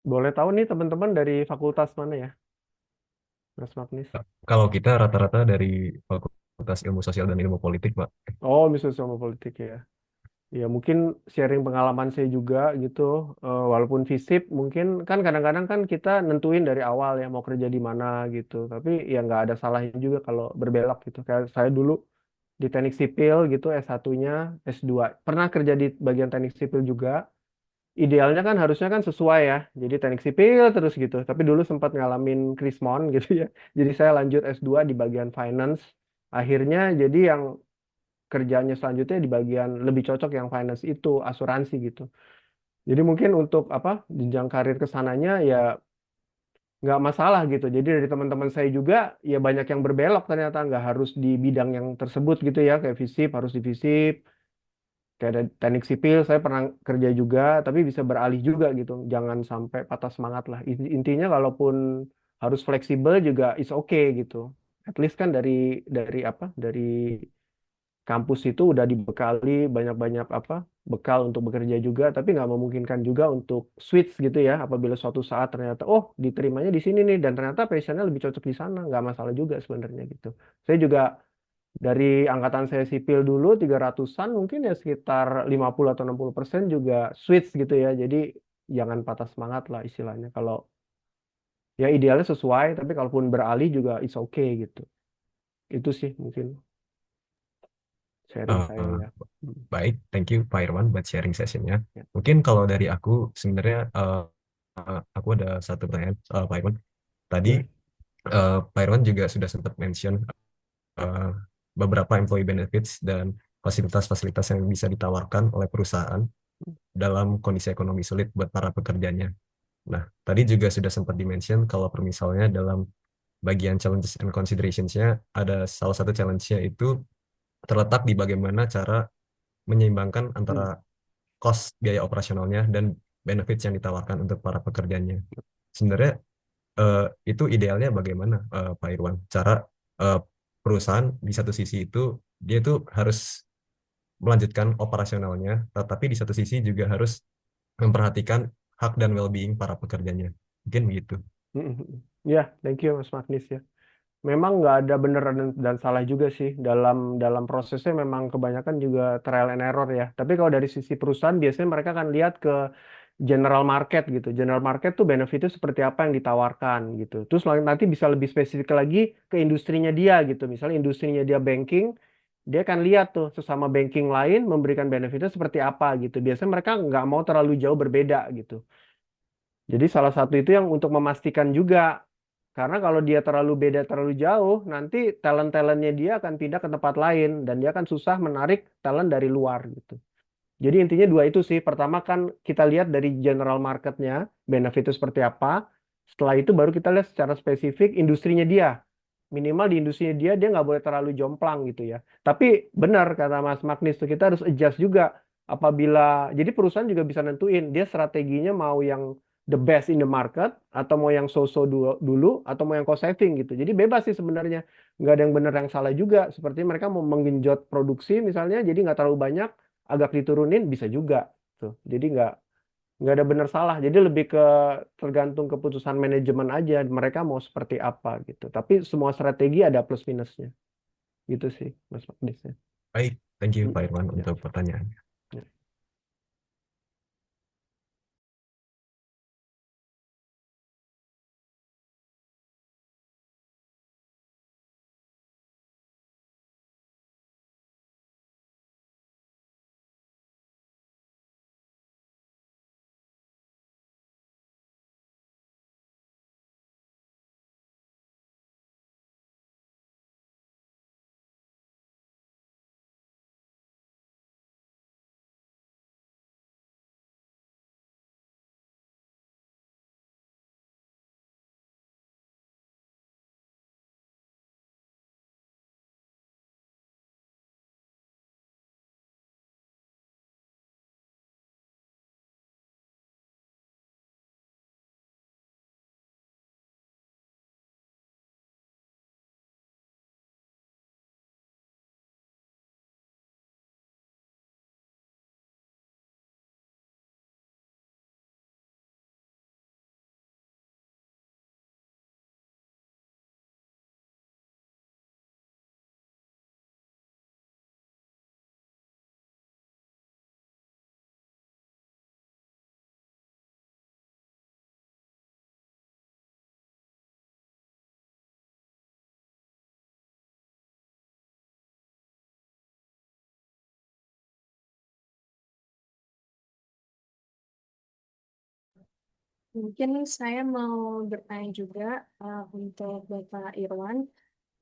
Boleh tahu nih teman-teman dari fakultas mana ya, Mas Magnis? Kalau kita rata-rata dari Fakultas Ilmu Sosial dan Ilmu Politik, Pak. Oh, misalnya sama politik ya. Ya mungkin sharing pengalaman saya juga gitu. Walaupun FISIP mungkin kan kadang-kadang kan kita nentuin dari awal ya mau kerja di mana gitu. Tapi ya nggak ada salahnya juga kalau berbelok gitu. Kayak saya dulu di teknik sipil gitu, S1-nya, S2. Pernah kerja di bagian teknik sipil juga. Idealnya kan harusnya kan sesuai ya. Jadi teknik sipil terus gitu. Tapi dulu sempat ngalamin krismon gitu ya. Jadi saya lanjut S2 di bagian finance. Akhirnya jadi yang kerjanya selanjutnya di bagian lebih cocok yang finance itu, asuransi gitu. Jadi mungkin untuk apa, jenjang karir ke sananya ya nggak masalah gitu. Jadi dari teman-teman saya juga ya banyak yang berbelok, ternyata nggak harus di bidang yang tersebut gitu ya, kayak FISIP harus di FISIP, kayak ada teknik sipil saya pernah kerja juga, tapi bisa beralih juga gitu. Jangan sampai patah semangat lah. Intinya kalaupun harus fleksibel juga is okay gitu. At least kan dari apa? Dari kampus itu udah dibekali banyak-banyak apa bekal untuk bekerja juga, tapi nggak memungkinkan juga untuk switch gitu ya, apabila suatu saat ternyata oh diterimanya di sini nih dan ternyata passionnya lebih cocok di sana, nggak masalah juga sebenarnya gitu. Saya juga dari angkatan saya sipil dulu 300-an mungkin ya sekitar 50 atau 60% juga switch gitu ya, jadi jangan patah semangat lah istilahnya. Kalau ya idealnya sesuai, tapi kalaupun beralih juga it's okay gitu. Itu sih mungkin sharing saya Eh, ya. Hmm. Baik, thank you Pak Irwan buat sharing sessionnya. Ya. Mungkin kalau dari aku sebenarnya aku ada satu pertanyaan, Pak Irwan. Tadi Boleh. Pak Irwan juga sudah sempat mention eh, beberapa employee benefits dan fasilitas-fasilitas yang bisa ditawarkan oleh perusahaan dalam kondisi ekonomi sulit buat para pekerjanya. Nah, tadi juga sudah sempat dimention kalau misalnya dalam bagian challenges and considerations-nya ada salah satu challenge-nya itu terletak di bagaimana cara menyeimbangkan antara cost biaya operasionalnya dan benefits yang ditawarkan untuk para pekerjanya. Sebenarnya itu idealnya bagaimana, Pak Irwan? Cara perusahaan di satu sisi itu dia tuh harus melanjutkan operasionalnya, tetapi di satu sisi juga harus memperhatikan hak dan well-being para pekerjanya. Mungkin begitu. Ya, thank you Mas Magnis ya. Memang nggak ada benar dan salah juga sih dalam prosesnya, memang kebanyakan juga trial and error ya. Tapi kalau dari sisi perusahaan biasanya mereka akan lihat ke general market gitu. General market tuh benefitnya seperti apa yang ditawarkan gitu. Terus nanti bisa lebih spesifik lagi ke industrinya dia gitu. Misalnya industrinya dia banking, dia akan lihat tuh sesama banking lain memberikan benefitnya seperti apa gitu. Biasanya mereka nggak mau terlalu jauh berbeda gitu. Jadi salah satu itu yang untuk memastikan juga. Karena kalau dia terlalu beda terlalu jauh, nanti talent-talentnya dia akan pindah ke tempat lain dan dia akan susah menarik talent dari luar gitu. Jadi intinya dua itu sih. Pertama kan kita lihat dari general marketnya, benefit itu seperti apa. Setelah itu baru kita lihat secara spesifik industrinya dia. Minimal di industrinya dia nggak boleh terlalu jomplang gitu ya. Tapi benar kata Mas Magnis tuh, kita harus adjust juga. Apabila, jadi perusahaan juga bisa nentuin dia strateginya mau yang the best in the market, atau mau yang so-so dulu, atau mau yang cost saving gitu. Jadi bebas sih sebenarnya. Nggak ada yang benar yang salah juga. Seperti mereka mau menggenjot produksi misalnya, jadi nggak terlalu banyak, agak diturunin bisa juga tuh. Jadi nggak ada benar salah. Jadi lebih ke tergantung keputusan manajemen aja mereka mau seperti apa gitu. Tapi semua strategi ada plus minusnya. Gitu sih Mas Magdis ya. Baik, thank you Pak Irwan Ya. untuk pertanyaannya. Ya. Mungkin saya mau bertanya juga untuk Bapak Irwan.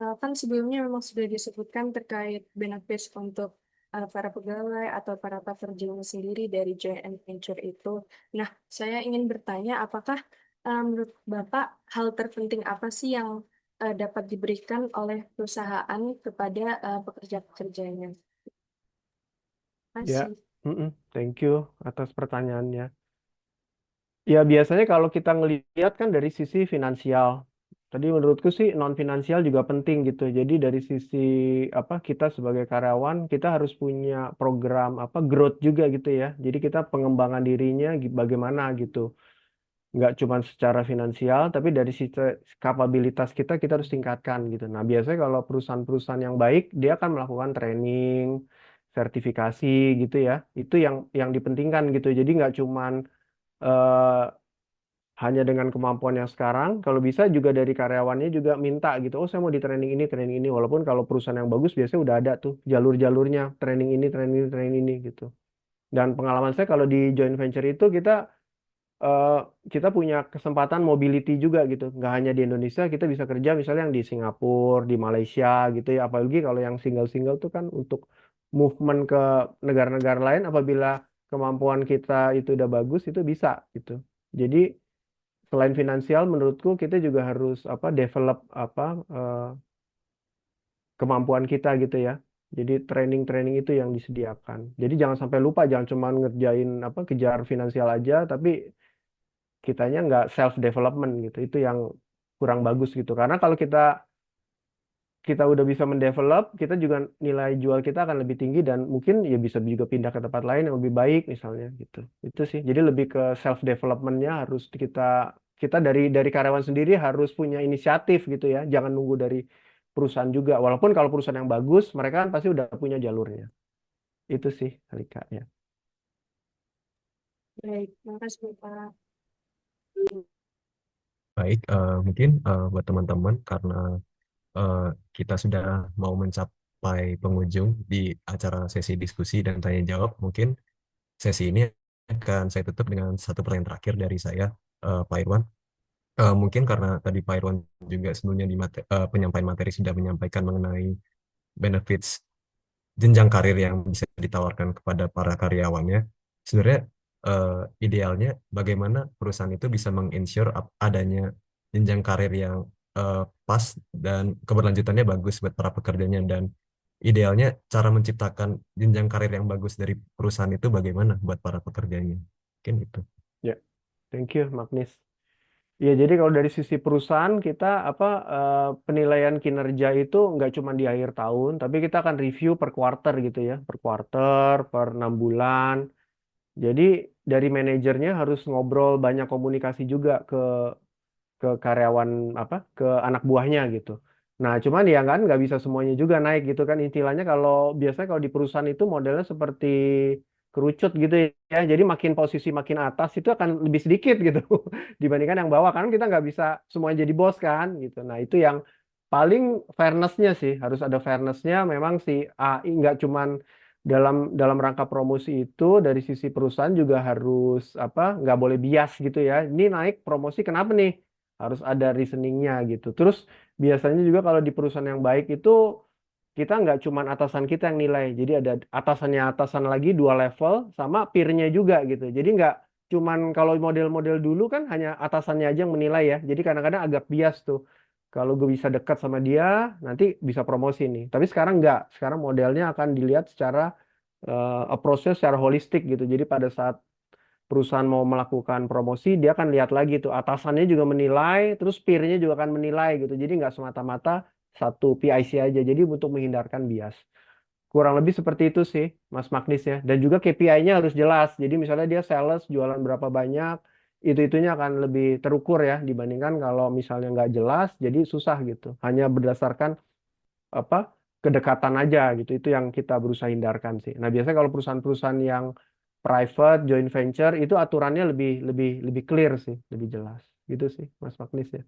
Kan sebelumnya memang sudah disebutkan terkait benefits untuk para pegawai atau para pekerjanya sendiri dari joint and venture itu. Nah, saya ingin bertanya, apakah menurut Bapak hal terpenting apa sih yang dapat diberikan oleh perusahaan kepada pekerja-pekerjanya? Terima Ya, kasih. thank you atas pertanyaannya. Ya biasanya kalau kita ngelihat kan dari sisi finansial. Tadi menurutku sih non finansial juga penting gitu. Jadi dari sisi apa, kita sebagai karyawan kita harus punya program apa growth juga gitu ya. Jadi kita pengembangan dirinya bagaimana gitu. Nggak cuma secara finansial, tapi dari sisi kapabilitas kita harus tingkatkan gitu. Nah biasanya kalau perusahaan-perusahaan yang baik dia akan melakukan training, sertifikasi gitu ya. Itu yang dipentingkan gitu. Jadi nggak cuman eh, hanya dengan kemampuan yang sekarang, kalau bisa juga dari karyawannya juga minta gitu, oh saya mau di training ini, walaupun kalau perusahaan yang bagus biasanya udah ada tuh jalur-jalurnya, training ini, training ini, training ini gitu. Dan pengalaman saya kalau di joint venture itu eh, kita punya kesempatan mobility juga gitu, nggak hanya di Indonesia, kita bisa kerja misalnya yang di Singapura, di Malaysia gitu ya, apalagi kalau yang single-single tuh kan untuk movement ke negara-negara lain, apabila kemampuan kita itu udah bagus, itu bisa gitu. Jadi selain finansial menurutku kita juga harus apa develop apa kemampuan kita gitu ya. Jadi training-training itu yang disediakan. Jadi jangan sampai lupa, jangan cuma ngerjain apa kejar finansial aja, tapi kitanya nggak self development gitu. Itu yang kurang bagus gitu. Karena kalau kita kita udah bisa mendevelop, kita juga nilai jual kita akan lebih tinggi dan mungkin ya bisa juga pindah ke tempat lain yang lebih baik misalnya gitu. Itu sih. Jadi lebih ke self developmentnya harus kita kita dari karyawan sendiri harus punya inisiatif gitu ya. Jangan nunggu dari perusahaan juga. Walaupun kalau perusahaan yang bagus, mereka kan pasti udah punya jalurnya. Itu sih, Alika ya. Baik, terima kasih Bapak. Baik, mungkin buat teman-teman karena eh, kita sudah mau mencapai penghujung di acara sesi diskusi dan tanya jawab, mungkin sesi ini akan saya tutup dengan satu pertanyaan terakhir dari saya, Pak Irwan. Mungkin karena tadi Pak Irwan juga sebelumnya di penyampaian materi sudah menyampaikan mengenai benefits jenjang karir yang bisa ditawarkan kepada para karyawannya. Sebenarnya idealnya bagaimana perusahaan itu bisa menginsure adanya jenjang karir yang pas dan keberlanjutannya bagus buat para pekerjanya, dan idealnya cara menciptakan jenjang karir yang bagus dari perusahaan itu bagaimana buat para pekerjanya. Mungkin itu. Ya, thank you, Magnis. Ya, jadi kalau dari sisi perusahaan kita apa penilaian kinerja itu nggak cuma di akhir tahun, tapi kita akan review per quarter gitu ya, per quarter, per 6 bulan. Jadi dari manajernya harus ngobrol banyak komunikasi juga ke karyawan apa ke anak buahnya gitu. Nah, cuman ya kan nggak bisa semuanya juga naik gitu kan. Istilahnya kalau biasanya kalau di perusahaan itu modelnya seperti kerucut gitu ya. Jadi makin posisi makin atas itu akan lebih sedikit gitu dibandingkan yang bawah. Karena kita nggak bisa semuanya jadi bos kan gitu. Nah, itu yang paling fairness-nya sih harus ada fairness-nya. Memang si AI nggak cuman dalam rangka promosi itu dari sisi perusahaan juga harus apa nggak boleh bias gitu ya. Ini naik promosi kenapa nih? Harus ada reasoningnya gitu. Terus biasanya juga kalau di perusahaan yang baik itu kita nggak cuman atasan kita yang nilai, jadi ada atasannya atasan lagi 2 level sama peernya juga gitu. Jadi nggak cuman kalau model-model dulu kan hanya atasannya aja yang menilai ya. Jadi kadang-kadang agak bias tuh. Kalau gue bisa dekat sama dia, nanti bisa promosi nih. Tapi sekarang nggak. Sekarang modelnya akan dilihat secara approach-nya secara holistik gitu. Jadi pada saat perusahaan mau melakukan promosi, dia akan lihat lagi tuh atasannya juga menilai, terus peer-nya juga akan menilai gitu. Jadi nggak semata-mata satu PIC aja. Jadi untuk menghindarkan bias. Kurang lebih seperti itu sih, Mas Magnis ya. Dan juga KPI-nya harus jelas. Jadi misalnya dia sales jualan berapa banyak, itu-itunya akan lebih terukur ya dibandingkan kalau misalnya nggak jelas, jadi susah gitu. Hanya berdasarkan apa kedekatan aja gitu. Itu yang kita berusaha hindarkan sih. Nah, biasanya kalau perusahaan-perusahaan yang private, joint venture itu aturannya lebih lebih lebih clear sih, lebih jelas. Gitu sih, Mas Magnis ya.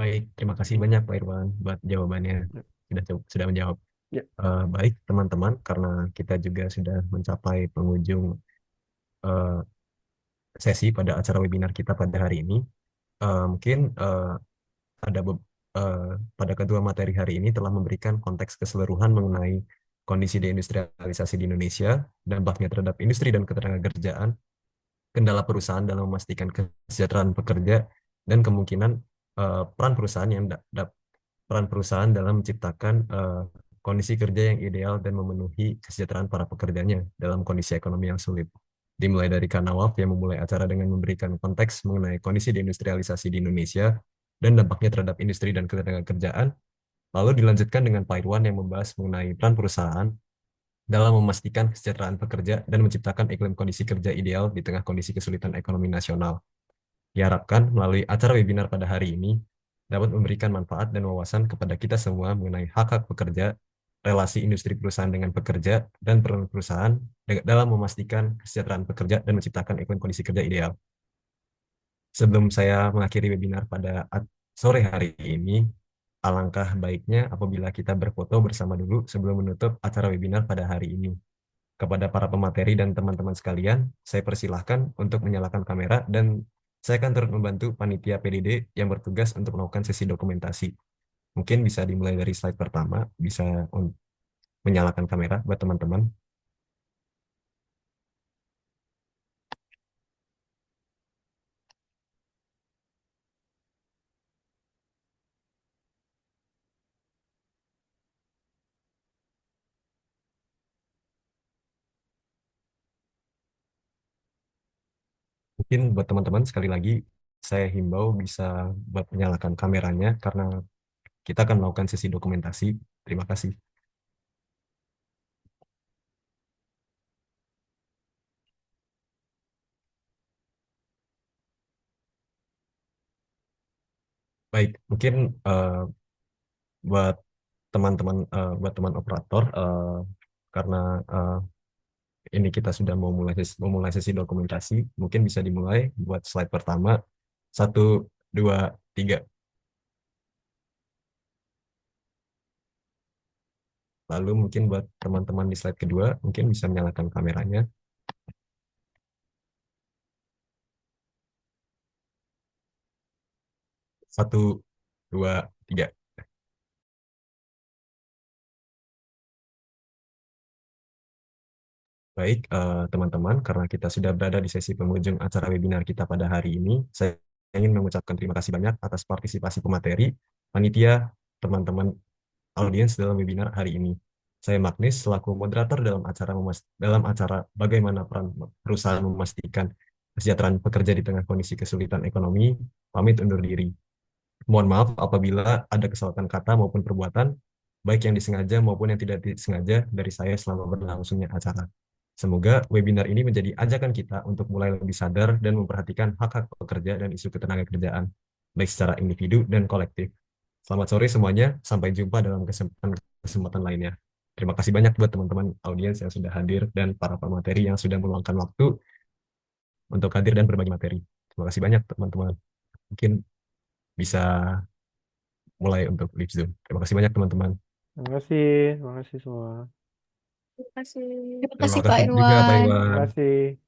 Baik, terima kasih banyak Pak Irwan buat jawabannya. Ya. Sudah menjawab. Ya. Baik teman-teman, karena kita juga sudah mencapai penghujung eh, sesi pada acara webinar kita pada hari ini. Mungkin ada pada kedua materi hari ini telah memberikan konteks keseluruhan mengenai kondisi deindustrialisasi di Indonesia, dampaknya terhadap industri dan ketenagakerjaan, kendala perusahaan dalam memastikan kesejahteraan pekerja, dan kemungkinan peran perusahaan peran perusahaan dalam menciptakan kondisi kerja yang ideal dan memenuhi kesejahteraan para pekerjanya dalam kondisi ekonomi yang sulit. Dimulai dari Kanawaf yang memulai acara dengan memberikan konteks mengenai kondisi deindustrialisasi di Indonesia dan dampaknya terhadap industri dan ketenagakerjaan, lalu dilanjutkan dengan Pak Irwan yang membahas mengenai peran perusahaan dalam memastikan kesejahteraan pekerja dan menciptakan iklim kondisi kerja ideal di tengah kondisi kesulitan ekonomi nasional. Diharapkan melalui acara webinar pada hari ini dapat memberikan manfaat dan wawasan kepada kita semua mengenai hak-hak pekerja, relasi industri perusahaan dengan pekerja, dan peran perusahaan dalam memastikan kesejahteraan pekerja dan menciptakan iklim kondisi kerja ideal. Sebelum saya mengakhiri webinar pada sore hari ini, alangkah baiknya apabila kita berfoto bersama dulu sebelum menutup acara webinar pada hari ini. Kepada para pemateri dan teman-teman sekalian, saya persilahkan untuk menyalakan kamera dan saya akan turut membantu panitia PDD yang bertugas untuk melakukan sesi dokumentasi. Mungkin bisa dimulai dari slide pertama, bisa menyalakan kamera buat teman-teman. Mungkin buat teman-teman sekali lagi saya himbau bisa buat menyalakan kameranya karena kita akan melakukan sesi dokumentasi. Terima kasih. Baik, mungkin buat buat teman operator, karena eh, ini kita sudah memulai sesi dokumentasi, mungkin bisa dimulai buat slide pertama. 1, 2, 3. Lalu mungkin buat teman-teman di slide kedua, mungkin bisa menyalakan kameranya. 1, 2, 3. Baik, teman-teman, karena kita sudah berada di sesi penghujung acara webinar kita pada hari ini, saya ingin mengucapkan terima kasih banyak atas partisipasi pemateri, panitia, teman-teman audiens dalam webinar hari ini. Saya Magnis selaku moderator dalam acara bagaimana peran perusahaan memastikan kesejahteraan pekerja di tengah kondisi kesulitan ekonomi, pamit undur diri. Mohon maaf apabila ada kesalahan kata maupun perbuatan, baik yang disengaja maupun yang tidak disengaja dari saya selama berlangsungnya acara. Semoga webinar ini menjadi ajakan kita untuk mulai lebih sadar dan memperhatikan hak-hak pekerja dan isu ketenagakerjaan, baik secara individu dan kolektif. Selamat sore semuanya, sampai jumpa dalam kesempatan lainnya. Terima kasih banyak buat teman-teman audiens yang sudah hadir dan para pemateri yang sudah meluangkan waktu untuk hadir dan berbagi materi. Terima kasih banyak teman-teman. Mungkin bisa mulai untuk live Zoom. Terima kasih banyak teman-teman. Terima kasih semua. Terima kasih. Terima Terima kasih Pak kasih juga Pak Irwan. Terima Iwan. kasih.